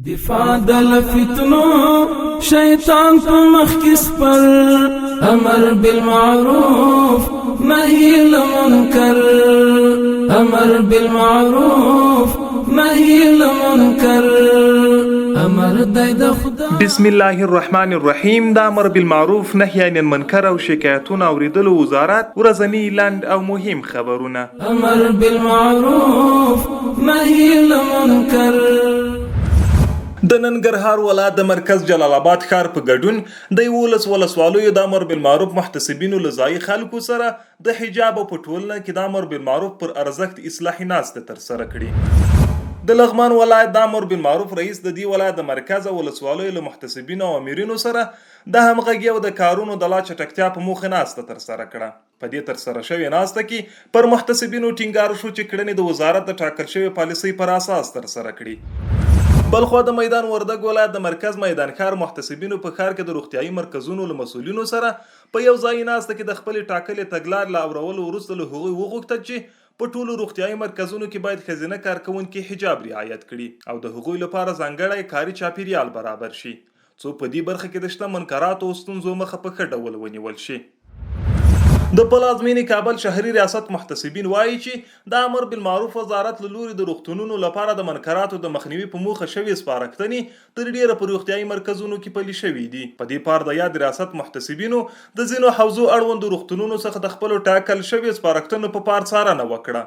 دفاع دل فتنو شیطان په مخ کې سپر امر بالمعروف نهي المنکر امر بالمعروف نهي المنکر امر د خدا. بسم الله الرحمن الرحیم. د امر بالمعروف نهي عن المنکر او شکایتونه اوریدلو وزارت ورځنی لاند او مهم خبرونه. امر بالمعروف نهي المنکر. د ننګرهار ولایت د مرکز جلال آباد ښار په ګډون د 11 ولسوالیو د امر بالمعروف محتسبینو له ځایي خلکو سره د حجاب په ټولنه کې د امر بالمعروف پر ارزښت اصلاحي ناسته ترسره کړي. د لغمان ولایت د امر بالمعروف رئیس د دې ولایت د مرکز ولسوالیو له محتسبینو او امیرینو سره د همغږي او د کارونو د لا چټکتیا په موخه ناسته ترسره کړه. په دې ترسره شوې ناسته کې پر محتسبینو ټینګار شو چې کړنې د وزارت د ټاکل شوی پالیسۍ پر اساس ترسره کړي. بلخوا د میدان وردګ ولایت د مرکز میدان ښار محتسبینو په ښار کې د روغتیايي مرکزونو له مسؤلینو سره په یو ځای ناسته کې د خپلې ټاکلې تګلارې له اورولو وروسته له هغوی وغوښتل چې په ټولو روغتیايي مرکزونو کې باید ښځینه کارکوونکي حجاب رعایت کړي او د هغوی لپاره ځانګړی کاري چاپیریال برابر شي څو په دې برخه کې د شته منکراتو او ستونزو مخه په ښه ډول ونیول شي. د پلازمینې کابل شهري ریاست محتسبین وایي چې د امر بالمعروف وزارت له لوري د روغتونونو لپاره د منکراتو د مخنیوي په موخه شوې سپارښتنې تر ډیره په روغتیايي مرکزونو کې پلي شوي دي. په دې پار د یاد ریاست محتسبینو د ځینو حوزو اړوندو روغتونونو څخه د خپلو ټاکل شوې سپارښتنو په پار څارنه وکړه.